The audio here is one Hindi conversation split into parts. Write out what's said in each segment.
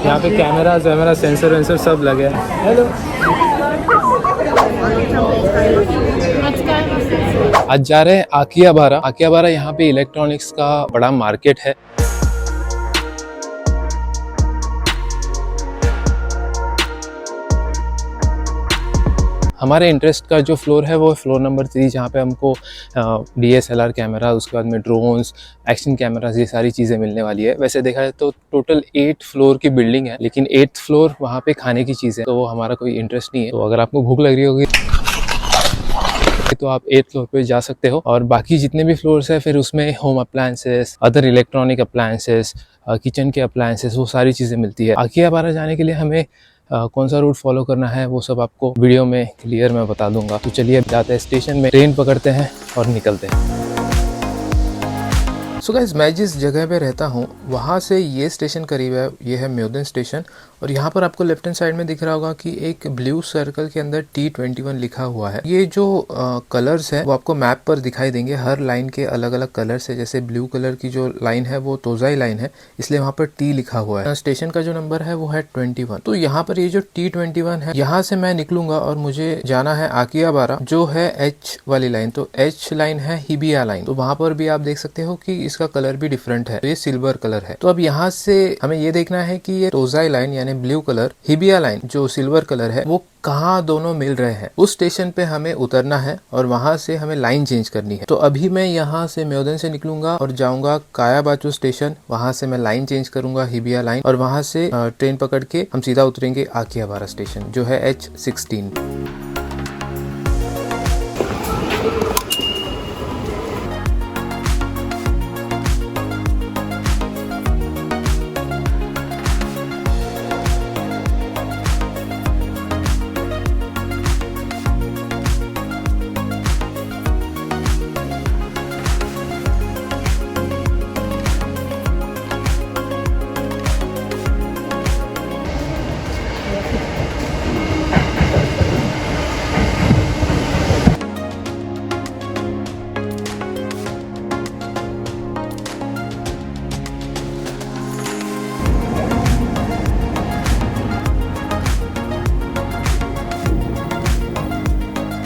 यहाँ पे कैमरा सेंसर वेंसर सब लगे हैं। हेलो, आज जा रहे हैं आकियाबारा। यहाँ पे इलेक्ट्रॉनिक्स का बड़ा मार्केट है। हमारे इंटरेस्ट का जो फ्लोर है वो फ्लोर नंबर 3, जहाँ पे हमको DSLR कैमरा, उसके बाद में ड्रोन्स, एक्शन कैमरास, ये सारी चीज़ें मिलने वाली है। वैसे देखा जाए तो टोटल 8 फ्लोर की बिल्डिंग है, लेकिन 8th फ्लोर वहाँ पे खाने की चीज़ है, तो वो हमारा कोई इंटरेस्ट नहीं है। तो अगर आपको भूख लग रही होगी तो आप 8th फ्लोर पे जा सकते हो, और बाकी जितने भी फ्लोर्स है फिर उसमें home appliances, other electronic appliances, kitchen के अप्लायंसेस, वो सारी चीज़ें मिलती है। आकियाबारा जाने के लिए हमें कौन सा रूट फॉलो करना है वो सब आपको वीडियो में क्लियर मैं बता दूंगा। तो चलिए अब जाते हैं स्टेशन में, ट्रेन पकड़ते हैं और निकलते हैं। सो गाइस, मैं जिस जगह पे रहता हूँ वहाँ से ये स्टेशन करीब है, ये है म्योदन स्टेशन। और यहाँ पर आपको लेफ्ट हैंड साइड में दिख रहा होगा कि एक ब्लू सर्कल के अंदर T21 लिखा हुआ है। ये जो कलर्स है वो आपको मैप पर दिखाई देंगे। हर लाइन के अलग अलग कलर्स है। जैसे ब्लू कलर की जो लाइन है वो तोजाई लाइन है, इसलिए वहाँ पर T लिखा हुआ है। स्टेशन का जो नंबर है वो है 21। तो यहाँ पर ये जो T21 है, यहाँ से मैं निकलूंगा और मुझे जाना है आकियाबारा, जो है H वाली लाइन। तो H लाइन है हिबिया लाइन। तो वहाँ पर भी आप देख सकते हो कि इसका कलर भी डिफरेंट है, तो ये सिल्वर कलर है। तो अब यहाँ से हमें ये देखना है कि ये तोजाई लाइन यानी ब्लू कलर, हिबिया लाइन जो सिल्वर कलर है, वो कहाँ दोनों मिल रहे हैं। उस स्टेशन पे हमें उतरना है और वहां से हमें लाइन चेंज करनी है। तो अभी मैं यहाँ से म्योदन से निकलूंगा और जाऊंगा कायाबाचू स्टेशन। वहां से मैं लाइन चेंज करूंगा हिबिया लाइन, और वहां से ट्रेन पकड़ के हम सीधा उतरेंगे आकियाबारा स्टेशन, जो है H16।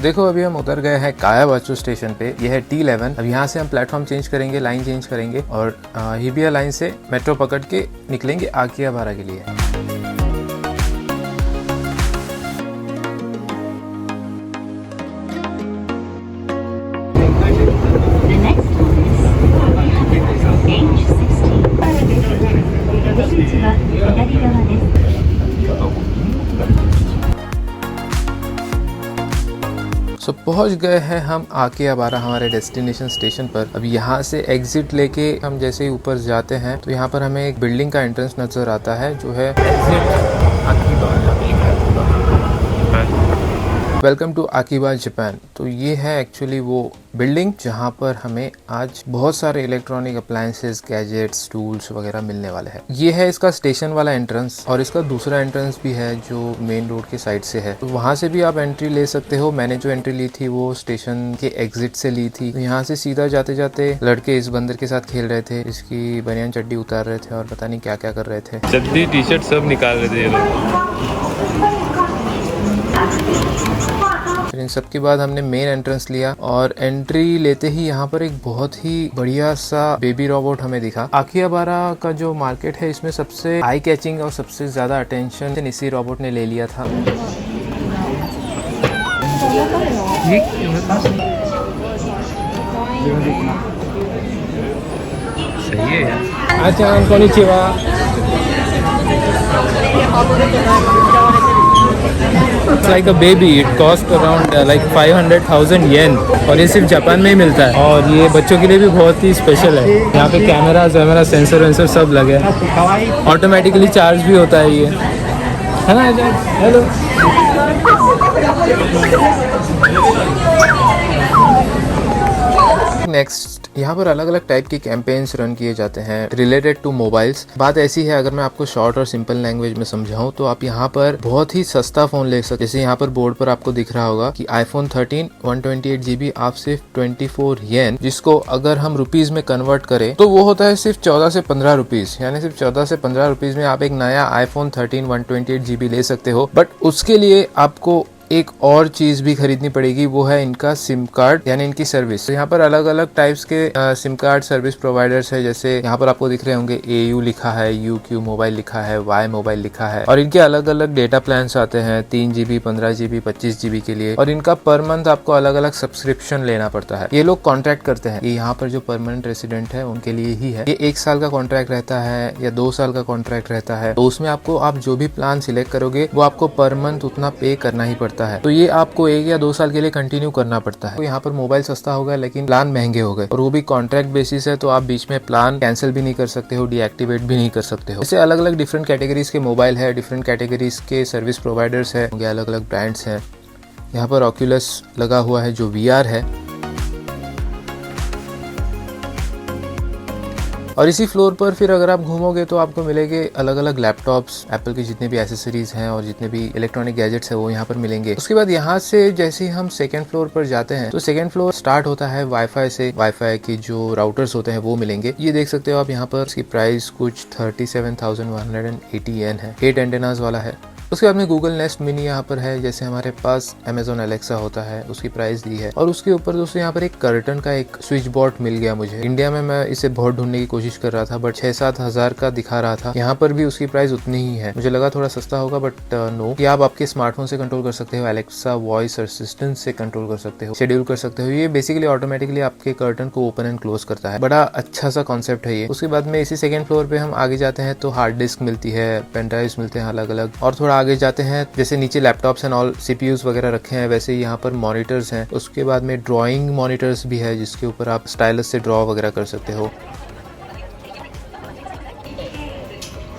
देखो, अभी हम उतर गए हैं कायाबाचू स्टेशन पे। यह है T11। अब यहाँ से हम प्लेटफॉर्म चेंज करेंगे, लाइन चेंज करेंगे, और हिबिया लाइन से मेट्रो पकड़ के निकलेंगे आकियाबारा के लिए। सो पहुंच गए हैं हम आकियाबारा, हमारे डेस्टिनेशन स्टेशन पर। अब यहाँ से एग्जिट लेके हम जैसे ही ऊपर जाते हैं तो यहाँ पर हमें एक बिल्डिंग का एंट्रेंस नजर आता है, जो है वेलकम टू आकिबा जापान। तो ये है एक्चुअली वो बिल्डिंग जहाँ पर हमें आज बहुत सारे इलेक्ट्रॉनिक अप्लायंसेस, गैजेट्स, टूल्स वगैरह मिलने वाले हैं। ये है इसका स्टेशन वाला एंट्रेंस, और इसका दूसरा एंट्रेंस भी है जो मेन रोड के साइड से है। तो वहाँ से भी आप एंट्री ले सकते हो। मैंने जो एंट्री ली थी वो स्टेशन के एग्जिट से ली थी। तो यहाँ से सीधा जाते जाते लड़के इस बंदर के साथ खेल रहे थे, इसकी बनियान चड्डी उतार रहे थे और पता नहीं क्या क्या कर रहे थे। चड्डी टी शर्ट सब निकाल रहे थे ये लोग। फिर इन सब के बाद हमने मेन एंट्रेंस लिया, और एंट्री लेते ही यहाँ पर एक बहुत ही बढ़िया सा बेबी रोबोट हमें दिखा। आकियाबारा का जो मार्केट है इसमें सबसे आई कैचिंग और सबसे ज्यादा अटेंशन इसी रोबोट ने ले लिया था। सही है यार। अच्छा, konnichiwa। It's like a baby. It cost around like 500,000 yen, और ये सिर्फ जापान में ही मिलता है, और ये बच्चों के लिए भी बहुत ही स्पेशल है। यहाँ पे कैमरा सेंसर वेंसर सब लगे हैं। ऑटोमेटिकली चार्ज भी होता है ये, है ना? हेलो, नेक्स्ट यहाँ पर अलग अलग टाइप के कैंपेन्स रन किए जाते हैं रिलेटेड टू मोबाइल्स। बात ऐसी है, अगर मैं आपको शॉर्ट और सिंपल लैंग्वेज में समझाऊं तो आप यहाँ पर बहुत ही सस्ता फोन ले सकते। जैसे यहाँ पर बोर्ड पर आपको दिख रहा होगा कि iPhone 13 128GB आप सिर्फ 24 येन, जिसको अगर हम रुपीज में कन्वर्ट करें तो वो होता है सिर्फ 14 से 15 रुपीज, यानी सिर्फ 14 से 15 रुपीज में आप एक नया iPhone 13 128GB ले सकते हो। बट उसके लिए आपको एक और चीज भी खरीदनी पड़ेगी, वो है इनका सिम कार्ड यानी इनकी सर्विस। तो यहाँ पर अलग अलग टाइप्स के सिम कार्ड सर्विस प्रोवाइडर्स है। जैसे यहाँ पर आपको दिख रहे होंगे AU लिखा है, UQ मोबाइल लिखा है, Y मोबाइल लिखा है, और इनके अलग अलग डेटा प्लान्स आते हैं 3GB 15GB 25GB के लिए, और इनका पर मंथ आपको अलग अलग सब्सक्रिप्शन लेना पड़ता है। ये लोग कॉन्ट्रैक्ट करते हैं, ये यहाँ पर जो परमानेंट रेसिडेंट है उनके लिए ही है। ये 1 साल का कॉन्ट्रैक्ट रहता है या 2 साल का कॉन्ट्रैक्ट रहता है, तो उसमें आपको आप जो भी प्लान सिलेक्ट करोगे वो आपको पर मंथ उतना पे करना ही पड़ता है। तो ये आपको 1 या 2 साल के लिए कंटिन्यू करना पड़ता है। तो यहाँ पर मोबाइल सस्ता होगा लेकिन प्लान महंगे हो गए, और वो भी कॉन्ट्रैक्ट बेसिस है, तो आप बीच में प्लान कैंसिल भी नहीं कर सकते हो, डीएक्टिवेट भी नहीं कर सकते हो। इससे अलग अलग डिफरेंट कैटेगरीज के मोबाइल है, डिफरेंट कैटेगरीज के सर्विस प्रोवाइडर्स है, अलग अलग ब्रांड्स हैं। यहाँ पर ऑक्यूलस लगा हुआ है जो VR है, और इसी फ्लोर पर फिर अगर आप घूमोगे तो आपको मिलेंगे अलग अलग लैपटॉप्स, एप्पल के जितने भी एसेसरीज हैं और जितने भी इलेक्ट्रॉनिक गैजेट्स हैं वो यहाँ पर मिलेंगे। उसके बाद यहाँ से जैसे ही हम सेकंड फ्लोर पर जाते हैं तो सेकंड फ्लोर स्टार्ट होता है वाईफाई से। वाईफाई के जो राउटर्स होते हैं वो मिलेंगे। ये देख सकते हो आप, यहाँ पर इसकी प्राइस कुछ 37,180 येन है। 8 एंटेनास वाला है। उसके बाद में गूगल नेस्ट मिनी यहाँ पर है। जैसे हमारे पास अमेजोन एलेक्सा होता है, उसकी प्राइस दी है। और उसके ऊपर दोस्तों यहाँ पर एक कर्टन का एक स्विच बोर्ड मिल गया मुझे। इंडिया में मैं इसे बहुत ढूंढने की कोशिश कर रहा था, बट 6-7 हजार का दिखा रहा था। यहाँ पर भी उसकी प्राइस उतनी ही है। मुझे लगा थोड़ा सस्ता होगा, बट नो। ये आप आपके स्मार्टफोन से कंट्रोल कर सकते हो, एलेक्सा वॉइस असिस्टेंट से कंट्रोल कर सकते हो, शेड्यूल कर सकते हो। ये बेसिकली ऑटोमेटिकली आपके कर्टन को ओपन एंड क्लोज करता है। बड़ा अच्छा सा कॉन्सेप्ट है ये। उसके बाद में इसी सेकंड फ्लोर पे हम आगे जाते हैं तो हार्ड डिस्क मिलती है, पेन ड्राइव्स मिलते हैं अलग अलग। और थोड़ा आगे जाते हैं, जैसे नीचे लैपटॉप्स एंड ऑल CPUs वगैरह रखे हैं, वैसे यहाँ पर मॉनिटर्स हैं। उसके बाद में ड्राइंग मॉनिटर्स भी है, जिसके ऊपर आप स्टाइलस से ड्रॉ वगैरह कर सकते हो।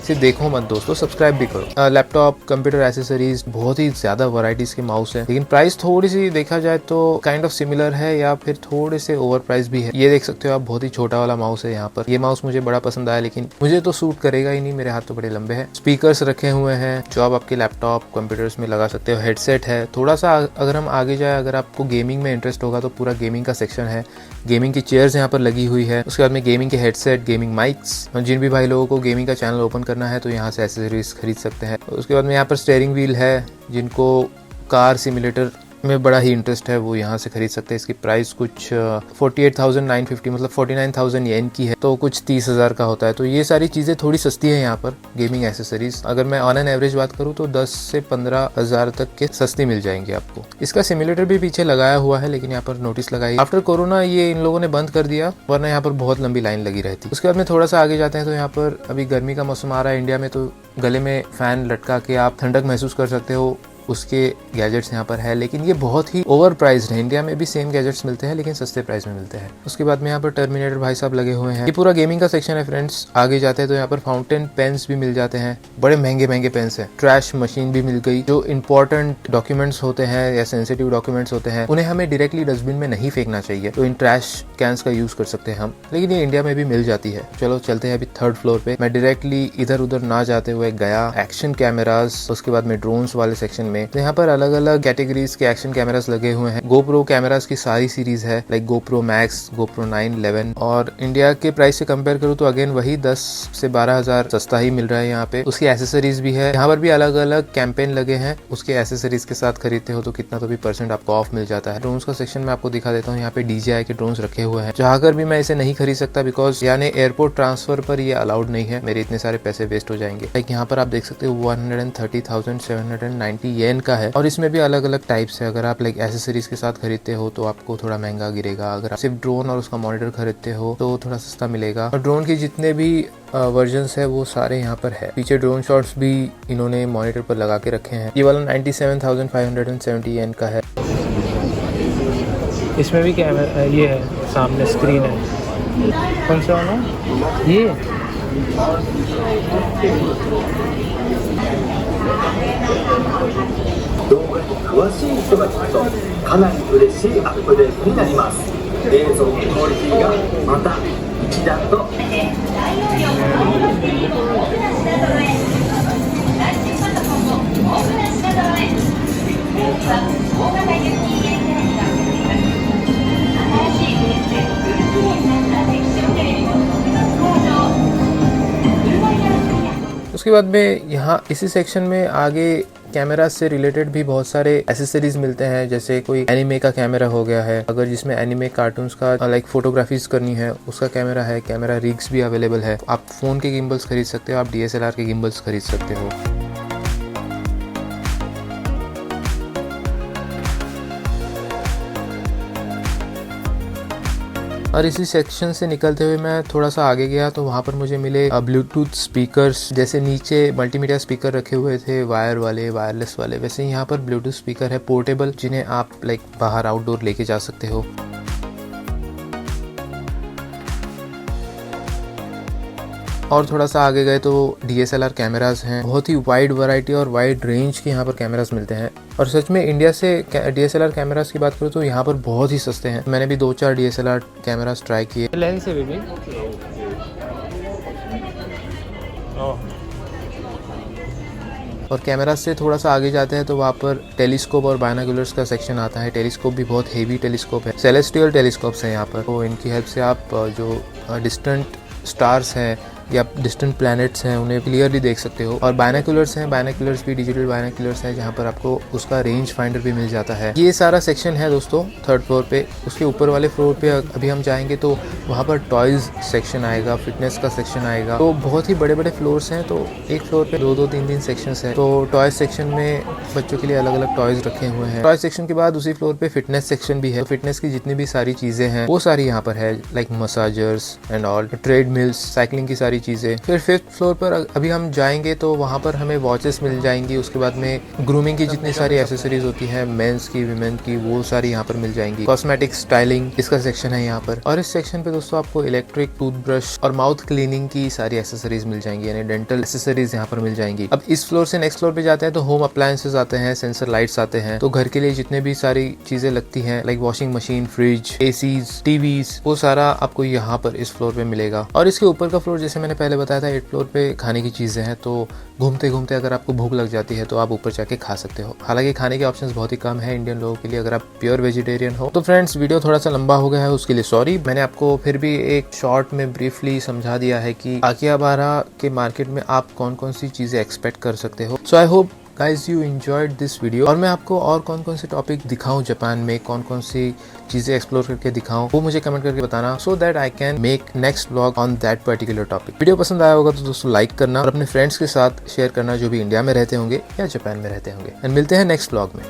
सिर्फ देखो मत दोस्तों, सब्सक्राइब भी करो। लैपटॉप, कंप्यूटर एसेसरीज, बहुत ही ज्यादा वैरायटीज के माउस है, लेकिन प्राइस थोड़ी सी देखा जाए तो काइंड ऑफ सिमिलर है या फिर थोड़े से ओवर प्राइस भी है। ये देख सकते हो आप, बहुत ही छोटा वाला माउस है यहाँ पर। ये माउस मुझे बड़ा पसंद आया, लेकिन मुझे तो सूट करेगा ही नहीं, मेरे हाथ तो बड़े लंबे हैं। स्पीकर्स रखे हुए हैं जो आप आपके लैपटॉप कंप्यूटर्स में लगा सकते हो। हेडसेट है। थोड़ा सा अगर हम आगे जाए, अगर आपको गेमिंग में इंटरेस्ट होगा तो पूरा गेमिंग का सेक्शन है। गेमिंग की चेयर्स यहाँ पर लगी हुई है। उसके बाद में गेमिंग के हेडसेट, गेमिंग माइक्स। जिन भी भाई लोगों को गेमिंग का चैनल ओपन करना है तो यहाँ से एसेसरीज खरीद सकते हैं। उसके बाद में यहाँ पर स्टीयरिंग व्हील है, जिनको कार सिमुलेटर में बड़ा ही इंटरेस्ट है वो यहाँ से खरीद सकते हैं। इसकी प्राइस कुछ 48,950 मतलब 49,000 येन की है, तो कुछ 30,000 का होता है। तो ये सारी चीज़ें थोड़ी सस्ती है यहाँ पर गेमिंग एसेसरीज। अगर मैं ऑन एन एवरेज बात करूँ तो 10 से 15,000 तक के सस्ती मिल जाएंगे आपको। इसका सिमुलेटर भी पीछे लगाया हुआ है, लेकिन यहाँ पर नोटिस लगाई। आफ्टर कोरोना ये इन लोगों ने बंद कर दिया, वरना यहाँ पर बहुत लंबी लाइन लगी रहती। उसके बाद में थोड़ा सा आगे जाते हैं तो यहाँ पर अभी गर्मी का मौसम आ रहा है इंडिया में, तो गले में फैन लटका के आप ठंडक महसूस कर सकते हो, उसके गैजेट्स यहाँ पर है। लेकिन ये बहुत ही ओवर प्राइस्ड है। इंडिया में भी सेम गैजेट्स मिलते हैं लेकिन सस्ते प्राइस में मिलते हैं। उसके बाद में यहाँ पर टर्मिनेटर भाई साहब लगे हुए हैं। ये पूरा गेमिंग का सेक्शन है फ्रेंड्स। आगे जाते हैं तो यहाँ पर फाउंटेन पेन्स भी मिल जाते हैं, बड़े महंगे महंगे पेन्स हैं। ट्रैश मशीन भी मिल गई। जो इंपॉर्टेंट डॉक्यूमेंट्स होते हैं या सेंसिटिव डॉक्यूमेंट्स होते हैं उन्हें हमें डायरेक्टली डस्टबिन में नहीं फेंकना चाहिए, तो इन ट्रैश कैंस का यूज कर सकते हैं हम, लेकिन ये इंडिया में भी मिल जाती है। चलो चलते हैं अभी थर्ड फ्लोर पे। मैं डायरेक्टली इधर उधर ना जाते हुए गया एक्शन कैमरास, उसके बाद में ड्रोन्स वाले सेक्शन में। तो यहाँ पर अलग अलग कैटेगरीज के एक्शन कैमरास लगे हुए हैं। गोप्रो कैमरास की सारी सीरीज है, लाइक गोप्रो मैक्स, गोप्रो 9, 11। और इंडिया के प्राइस से कंपेयर करूँ तो अगेन वही 10 से 12,000 सस्ता ही मिल रहा है यहाँ पे। उसकी एसेसरीज भी है। यहाँ पर भी अलग अलग कैंपेन लगे हैं, उसके एसेसरीज के साथ खरीदते हो तो कितना तो भी % आपको ऑफ मिल जाता है। ड्रोन्स का सेक्शन में आपको दिखा देता हूँ। यहाँ पे DJI के ड्रोन्स रखे हुए हैं। जाकर भी मैं इसे नहीं खरीद सकता, बिकॉज यानी एयरपोर्ट ट्रांसफर पर ये अलाउड नहीं है, मेरे इतने सारे पैसे वेस्ट हो जाएंगे। लाइक यहाँ पर आप देख सकते हो 130,790 येन का है, और इसमें भी अलग अलग टाइप्स है। अगर आप लाइक एसेसरीज के साथ खरीदते हो तो आपको थोड़ा महंगा गिरेगा, अगर आप सिर्फ ड्रोन और उसका मॉनिटर खरीदते हो तो थोड़ा सस्ता मिलेगा। और ड्रोन के जितने भी वर्जन्स है वो सारे यहाँ पर है। पीछे ड्रोन शॉट्स भी इन्होंने मॉनिटर पर लगा के रखे हैं। ये वाला 97,570 येन का है। इसमें भी कैमरा ये है, सामने स्क्रीन है। कौन सा वाला? ये 冷蔵クオリティがまた一段とउसके बाद में यहाँ इसी सेक्शन में आगे कैमरा से रिलेटेड भी बहुत सारे एसेसरीज मिलते हैं, जैसे कोई एनिमे का कैमरा हो गया है, अगर जिसमें एनिमे कार्टून्स का लाइक फोटोग्राफीज करनी है उसका कैमरा है, कैमरा रिग्स भी अवेलेबल है। आप फोन के गिम्बल्स खरीद सकते हो, आप DSLR के गिम्बल्स खरीद सकते हो। और इसी सेक्शन से निकलते हुए मैं थोड़ा सा आगे गया तो वहाँ पर मुझे मिले ब्लूटूथ स्पीकर्स। जैसे नीचे मल्टीमीडिया स्पीकर रखे हुए थे वायर वाले, वायरलेस वाले, वैसे यहाँ पर ब्लूटूथ स्पीकर है पोर्टेबल, जिन्हें आप लाइक बाहर आउटडोर लेके जा सकते हो। और थोड़ा सा आगे गए तो DSLR कैमरास हैं, बहुत ही वाइड वैरायटी और वाइड रेंज के यहाँ पर कैमरास मिलते हैं। और सच में इंडिया से DSLR कैमरास की बात करूँ तो यहाँ पर बहुत ही सस्ते हैं। मैंने भी 2-4 DSLR कैमरास ट्राई किए। लेंस है बेबी। और कैमरा से थोड़ा सा आगे जाते हैं तो वहाँ पर टेलीस्कोप और बायनोकुलर्स का सेक्शन आता है। टेलीस्कोप भी बहुत हेवी टेलीस्कोप है, सेलेस्टियल टेलीस्कोप्स हैं यहाँ पर, तो इनकी हेल्प से आप जो डिस्टेंट स्टार्स हैं या डिस्टेंट प्लैनेट्स हैं उन्हें क्लियरली देख सकते हो। और बायनोकुलर्स हैं, बायनोकुलर्स भी डिजिटल बायनोकुलर्स हैं जहाँ पर आपको उसका रेंज फाइंडर भी मिल जाता है। ये सारा सेक्शन है दोस्तों 3rd फ्लोर पे। उसके ऊपर वाले फ्लोर पे अभी हम जाएंगे तो वहाँ पर टॉयज सेक्शन आएगा, फिटनेस का सेक्शन आएगा। तो बहुत ही बड़े बड़े फ्लोर्स हैं, तो एक फ्लोर पे 2-2, 3-3 सेक्शंस हैं। तो टॉयज सेक्शन में बच्चों के लिए अलग अलग टॉयज रखे हुए हैं। टॉयज सेक्शन के बाद उसी फ्लोर पे फिटनेस सेक्शन भी है। फिटनेस की जितनी भी सारी चीजें हैं वो सारी यहाँ पर है, like मसाजर्स and all, treadmills, cycling की सारी चीजें। फिर 5th फ्लोर पर अभी हम जाएंगे तो वहाँ पर हमें वॉचेस मिल जाएंगी। उसके बाद में ग्रूमिंग की जितनी सारी एसेसरीज होती है, मेंस की, विमेन की, वो सारी यहाँ पर मिल जाएंगी। कॉस्मेटिक, स्टाइलिंग, इसका सेक्शन है यहाँ पर। और इस सेक्शन पे दोस्तों आपको इलेक्ट्रिक टूथब्रश और माउथ क्लीनिंग की सारी एसेसरीज मिल जाएंगी, यानी डेंटल एसेसरीज यहाँ पर मिल जाएंगी। अब इस फ्लोर से नेक्स्ट फ्लोर पे जाते हैं तो होम अप्लायंसेस आते हैं, सेंसर लाइट्स आते हैं। तो घर के लिए जितने भी सारी चीजें लगती हैं, like washing machine, fridge, ACs, TVs, वो सारा आपको यहाँ पर इस फ्लोर पे मिलेगा। और इसके ऊपर का फ्लोर जैसे मैंने पहले बताया था 8th फ्लोर पे खाने की चीजें हैं, तो घूमते घूमते अगर आपको भूख लग जाती है तो आप ऊपर जाके खा सकते हो। हालांकि खाने के ऑप्शंस बहुत ही कम है इंडियन लोगों के लिए अगर आप प्योर वेजिटेरियन हो। तो फ्रेंड्स, वीडियो थोड़ा सा लंबा हो गया है, उसके लिए सॉरी। मैंने आपको फिर भी एक शॉर्ट में ब्रीफली समझा दिया है कि आकिहाबारा के मार्केट में आप कौन कौन सी चीजें एक्सपेक्ट कर सकते हो। So I hope guys you enjoyed this video. और मैं आपको और कौन कौन से टॉपिक दिखाऊं जापान में, कौन कौन सी चीजें एक्सप्लोर करके दिखाऊं, वो मुझे कमेंट करके बताना, so that I can make next vlog on that particular topic. Video पसंद आया होगा तो दोस्तों लाइक करना और अपने फ्रेंड्स के साथ शेयर करना जो भी इंडिया में रहते होंगे या जापान में रहते होंगे। एंड मिलते हैं नेक्स्ट व्लॉग में।